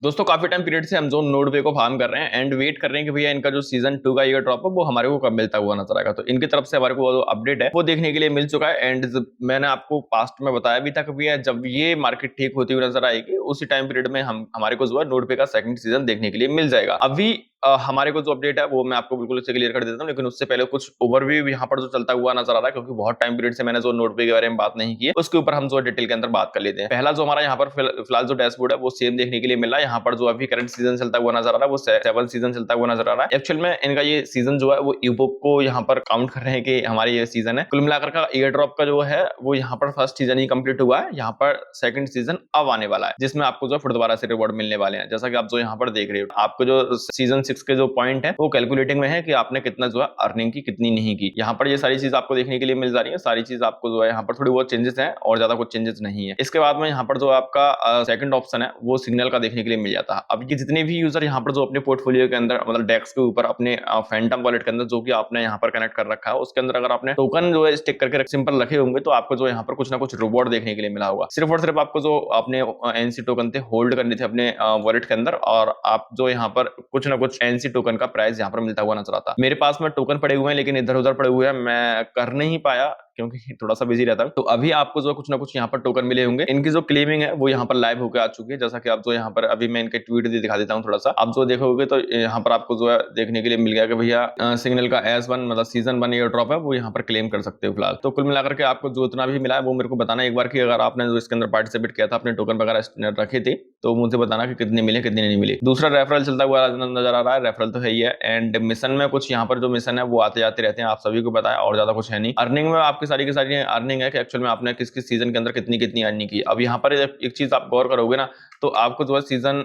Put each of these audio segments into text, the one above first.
दोस्तों काफी time period से हम जो नोडवे को फार्म कर रहे हैं एंड वेट कर रहे हैं कि भैया इनका जो सीजन 2 का ईयर ड्रॉप है वो हमारे को कब मिलता हुआ नजर आएगा। तो इनकी तरफ से हमारे को जो अपडेट है वो देखने के लिए मिल चुका है। एंड मैंने आपको पास्ट में बताया भी था कि भैया जब ये मार्केट ठीक होती हुई नजर आएगी उसी टाइम पीरियड में हम हमारे को जो है नोडवे का सेकंड सीजन देखने के लिए मिल जाएगा। अभी हमारे को जो अपडेट है वो मैं आपको बिल्कुल इससे क्लियर कर देता हूँ, लेकिन उससे पहले कुछ ओवरव्यू यहाँ पर जो चलता हुआ नजर आ रहा है, क्योंकि बहुत टाइम पीरियड से मैंने जो नोटपे के बारे में बात नहीं की है उसके ऊपर हम जो डिटेल के अंदर बात कर लेते हैं। पहला जो हमारा यहाँ पर फिलहाल जो डैशबोर्ड है वो सेम देखने के लिए मिल रहा है। यहाँ पर जो अभी करंट सीजन चलता हुआ नजर आ रहा है वो 7 सीजन चलता हुआ नजर आ रहा है। एक्चुअल में इनका ये सीजन जो है वो यूबोक को यहाँ पर काउंट कर रहे हैं कि हमारे ये सीजन है। कुल मिलाकर का ईयर ड्रॉप का जो है वो यहाँ पर फर्स्ट सीजन ही कंप्लीट हुआ है। यहाँ पर सेकंड सीजन अब आने वाला है जिसमें आपको जो फिर दोबारा से रिवॉर्ड मिलने वाले हैं। जैसा कि आप जो यहाँ पर देख रहे हो, आपको जो सीजन 6 के जो पॉइंट है वो कैलकुलेटिंग में है कि आपने कितना जो है अर्निंग की कितनी नहीं की। यहाँ पर ये सारी चीज आपको देखने के लिए मिल जा रही है। सारी चीज आपको जो है यहाँ पर थोड़ी बहुत चेंजेस हैं और ज्यादा कुछ चेंजेस नहीं है। इसके बाद में यहाँ पर जो आपका सेकंड ऑप्शन है वो सिग्नल का देखने के लिए मिल जाता है। अब ये जितने भी यूजर यहाँ पर जो अपने पोर्टफोलियो के अंदर मतलब डेक्स के ऊपर अपने फैंटम वॉलेट के अंदर जो कि आपने यहाँ पर कनेक्ट कर रखा है उसके अंदर अगर आपने टोकन जो है स्टिक करके सिंपल रखे होंगे तो आपको जो यहाँ पर कुछ ना कुछ रिवॉर्ड देखने के लिए मिला होगा। सिर्फ और सिर्फ आपको जो अपने एनसी टोकन थे होल्ड करने थे अपने वॉलेट के अंदर, और आप जो यहाँ पर कुछ ना कुछ एनसी टोकन का प्राइस यहाँ पर मिलता हुआ नजर आता है। मेरे पास में टोकन पड़े हुए हैं लेकिन इधर उधर पड़े हुए हैं, मैं कर नहीं पाया क्योंकि थोड़ा सा बिजी रहता हूं। तो अभी आपको जो कुछ ना कुछ यहाँ पर टोकन मिले होंगे। इनकी जो क्लेमिंग है वो यहाँ पर लाइव होकर आ चुकी है। जैसा कि आप जो यहाँ पर अभी मैं इनके ट्वीट भी दिखा देता हूँ थोड़ा सा, आप जो देखोगे तो यहाँ पर आपको जो है देखने के लिए मिल गया कि भैया सिग्नल का S1 मतलब सीजन 1 ईयर ड्रॉप है वो यहाँ पर क्लेम कर सकते हो फिलहाल। तो कुल मिलाकर के आपको जो इतना भी मिला है वो मेरे को बताना एक बार कि अगर आपने जो इसके अंदर पार्टिसिपेट किया था अपने टोकन वगैरह रखे थे तो मुझे बताना कि कितने मिले कितने नहीं मिले। दूसरा रेफरल चलता हुआ नजर आ रहा है। रेफरल तो है ही है। एंड मिशन में कुछ यहाँ पर जो मिशन है वो आते जाते रहते हैं, आप सभी को बताया, और ज्यादा कुछ है नहीं। अर्निंग में आपकी सारी की सारी अर्निंग है कि एक्चुअल में आपने किस किस सीजन के अंदर कितनी कितनी अर्निंग की। अब यहाँ पर एक चीज आप गौर करोगे ना तो आपको जो है सीजन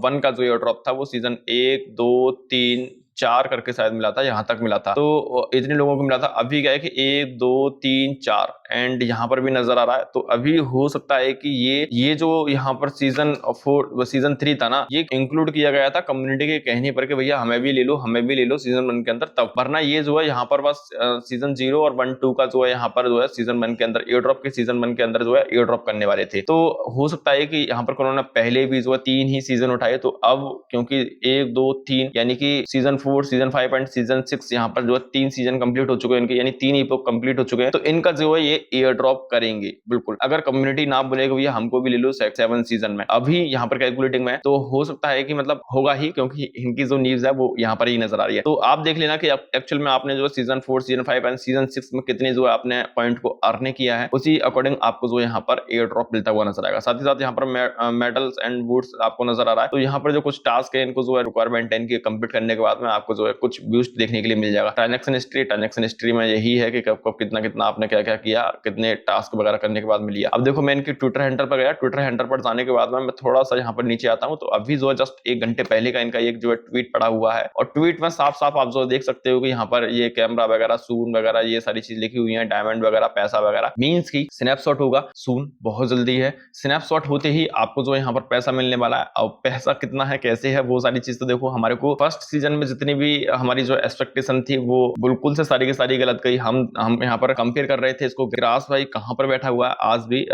1 का जो एयर ड्रॉप था वो सीजन 1 2 3 4 करके शायद मिला था, यहाँ तक मिला था। तो इतने लोगों को मिला था। अभी क्या है कि 1 2 3 4 एंड यहाँ पर भी नजर आ रहा है। तो अभी हो सकता है कि ये जो यहाँ पर सीजन 4 सीजन 3 था ना ये इंक्लूड किया गया था कम्युनिटी के कहने पर कि भैया हमें भी ले लो हमें भी ले लो सीजन 1 के अंदर, तब वरना ये जो है यहाँ पर बस सीजन 0 और 1 2 का जो है यहाँ पर जो है सीजन 1 के अंदर एयर ड्रॉप के सीजन 1 के अंदर जो है एयर ड्रॉप करने वाले थे। तो हो सकता है कि यहाँ पर उन्होंने पहले भी जो है 3 ही सीजन उठाए, तो अब क्योंकि 1 2 3 यानी कि सीजन 4 सीजन 5 एंड सीजन 6 यहाँ पर जो है 3 सीजन कंप्लीट हो चुके हैं इनके, यानी 3 इपोक कंप्लीट हो चुके हैं। तो इनका जो है ये एयर ड्रॉप करेंगे बिल्कुल। अगर कम्युनिटी ना बोलेगा भैया हमको भी ले लो 7 सीजन में, अभी यहाँ पर कैलकुलेटिंग में, तो हो सकता है कि मतलब होगा ही, क्योंकि इनकी जो न्यूज है वो यहाँ पर ही नजर आ रही है। तो आप देख लेना कि एक्चुअल में आपने जो सीजन 4 सीजन 5 एंड सीजन 6 में कितने जो है आपने पॉइंट को अर्न किया है उसी अकॉर्डिंग आपको जो यहाँ पर एयर ड्रॉप मिलता हुआ नजर आएगा। साथ ही साथ यहाँ पर मेडल्स एंड बूट्स आपको नजर आ रहा है। तो यहाँ पर जो कुछ टास्क है इनको जो है रिक्वायरमेंट है इनकी कंप्लीट करने के बाद में आपको जो है कुछ बूस्ट देखने के लिए मिल जाएगा। ट्रांजैक्शन हिस्ट्री में यही है कि कब कितना कितना आपने क्या क्या किया, कितने टास्क वगैरह करने के बाद मिली है। अब देखो मैं इनकी ट्विटर हैंडल पर गया, ट्विटर हैंडल पर जाने के बाद में मैं थोड़ा सा यहाँ पर नीचे आता हूँ तो अभी जो है जस्ट 1 घंटे पहले का इनका एक जो है ट्वीट पड़ा हुआ है, और ट्वीट में साफ साफ आप जो देख सकते हो कि यहाँ पर ये कैमरा वगैरह सून वगैरह ये सारी चीज लिखी हुई है, डायमंड वगैरह पैसा वगैरह, मीन्स की स्नैपशॉट होगा सून, बहुत जल्दी है। स्नैपशॉट होते ही आपको जो यहाँ पर पैसा मिलने वाला है। अब पैसा कितना है कैसे है वो सारी चीज तो देखो हमारे को फर्स्ट सीजन में जितनी भी हमारी जो एक्सपेक्टेशन थी वो बिल्कुल से सारी की सारी गलत गई। हम यहाँ पर कंपेयर कर रहे थे इसको ग्रास भाई कहाँ पर बैठा हुआ है आज भी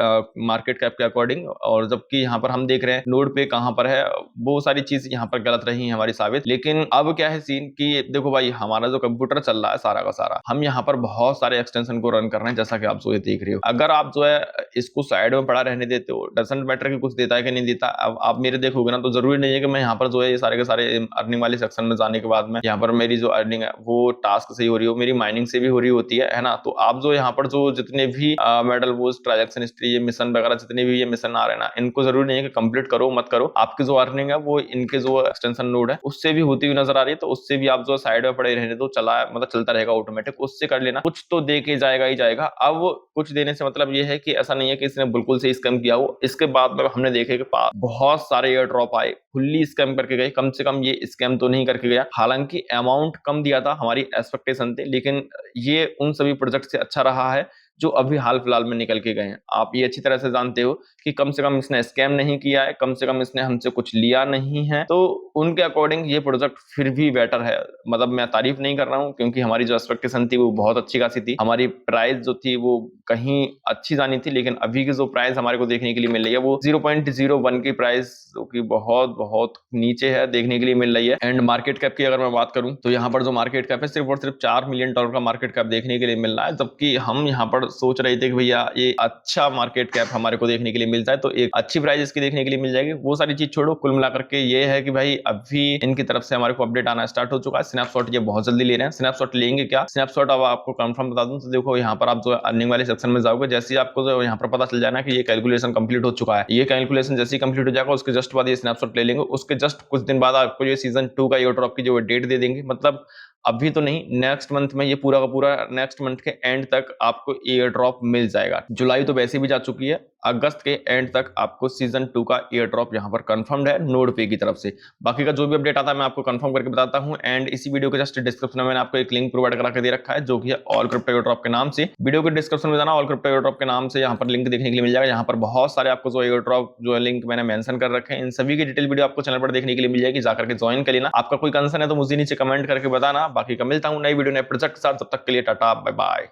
मार्केट कैप के अकॉर्डिंग, और जबकि यहाँ पर हम देख रहे हैं नोड पे कहाँ पर है, वो सारी चीज यहाँ पर गलत रही है हमारी साबित। लेकिन अब क्या है सीन कि देखो भाई हमारा जो कंप्यूटर चल रहा है सारा का सारा, हम यहाँ पर बहुत सारे एक्सटेंशन को रन कर रहे हैं जैसा कि आप जो ये देख रहे हो। अगर आप जो है इसको साइड में पड़ा रहने देते हो, डजंट मैटर कि कुछ देता है कि नहीं देता, अब आप मेरे देखोगे ना तो जरूरी नहीं है कि मैं यहाँ पर जो है ये सारे के सारे अर्निंग वाले सेक्शन में जाने के बाद में यहाँ पर मेरी जो अर्निंग है वो टास्क से ही हो रही हो, मेरी माइनिंग से भी हो रही होती है ना। तो आप जो यहाँ पर जो जितने भी मेडल बूस्ट ट्रांजैक्शन हिस्ट्री ये मिशन वगैरह जितने भी ये मिशन आ रहे हैं ना, इनको जरूरी नहीं है कि कंप्लीट करो मत करो, आपकी जो अर्निंग है वो इनके जो एक्सटेंशन नोड है उससे भी होती हुई नजर आ रही है। तो उससे भी आप जो साइड में पड़े रहने दो, चला मतलब चलता रहेगा ऑटोमेटिक, उससे कर लेना, कुछ तो दे के जाएगा ही जाएगा। अब कुछ देने से मतलब ये है कि ऐसा नहीं है कि इसने बिल्कुल से स्कैम किया हो। इसके बाद में हमने देखे कि बहुत सारे एयर ड्रॉप आए फुल्ली स्कैम करके गए, कम से कम ये स्कैम तो नहीं करके गया। हालांकि अमाउंट कम दिया था हमारी एक्सपेक्टेशन थे, लेकिन ये उन सभी प्रोजेक्ट से अच्छा रहा है जो अभी हाल फिलहाल में निकल के गए हैं। आप ये अच्छी तरह से जानते हो कि कम से कम इसने स्कैम नहीं किया है, कम से कम इसने हमसे कुछ लिया नहीं है, तो उनके अकॉर्डिंग ये प्रोजेक्ट फिर भी बेटर है। मतलब मैं तारीफ नहीं कर रहा हूँ, क्योंकि हमारी जो एक्सपेक्टेशन थी वो बहुत अच्छी खासी थी, हमारी प्राइस जो थी वो कहीं अच्छी जानी थी, लेकिन अभी की जो प्राइस हमारे को देखने के लिए मिल रही है वो 0.01 की प्राइस, जो कि बहुत बहुत नीचे है, देखने के लिए मिल रही है। एंड मार्केट कैप की अगर मैं बात करूं तो यहाँ पर जो मार्केट कैप है सिर्फ और सिर्फ $4 मिलियन का मार्केट कैप देखने के लिए मिल रहा है, जबकि हम यहाँ पर सोच रहे थे कि भैया ये अच्छा मार्केट कैप हमारे को देखने के लिए मिलता है, तो एक अच्छी प्राइस इसकी देखने के लिए मिल जाएगी। वो सारी चीज छोड़ो, कुल मिलाकर के ये है कि भाई अभी इनकी तरफ से हमारे को अपडेट आना स्टार्ट हो चुका है। स्नैपशॉट ये बहुत जल्दी ले रहे हैं। स्नैपशॉट लेंगे क्या, स्नैपशॉट अब आपको कंफर्म बता दूं तो देखो यहाँ पर आप जो अर्निंग वाले सेक्शन में जाओगे, जैसे ही आपको जो यहाँ पर पता चल जाना कि ये कैलकुलेशन कंप्लीट हो चुका है, ये कैलकुलेशन जैसे ही कंप्लीट हो जाएगा उसके जस्ट बाद ये स्नैपशॉट ले लेंगे, उसके जस्ट कुछ दिन बाद आपको ये सीजन 2 का एयर ड्रॉप की जो डेट दे देंगे। मतलब अभी तो नहीं, नेक्स्ट मंथ में ये पूरा का पूरा नेक्स्ट मंथ के एंड तक आपको एयर ड्रॉप मिल जाएगा। जुलाई तो वैसे भी जा चुकी है, अगस्त के एंड तक आपको सीजन 2 का एयर ड्रॉप यहाँ पर कंफर्म्ड है नोड पे की तरफ से। बाकी का जो भी अपडेट आता है मैं आपको कंफर्म करके बताता हूँ। एंड इसी वीडियो के जस्ट डिस्क्रिप्शन में मैंने आपको एक लिंक प्रोवाइड करा के दे रखा है, जो कि है ऑल क्रिप्टो एयर ड्रॉप के नाम से। वीडियो के डिस्क्रिप्शन में जाना, ऑल क्रिप्टो एयर ड्रॉप के नाम से यहाँ पर लिंक देखने के लिए मिल जाएगा। यहाँ पर बहुत सारे आपको जो एयर ड्रॉप जो लिंक मैंने मेंशन कर रखे हैं, इन सभी की डिटेल वीडियो आपको चैनल पर देखने के लिए मिल जाएगी, जाकर के ज्वाइन कर लेना। आपका कोई कंसर्न है तो मुझे नीचे कमेंट करके बताना। बाकी का मिलता हूँ नई वीडियो नए प्रोजेक्ट के साथ, तब तक के लिए टाटा बाय बाय।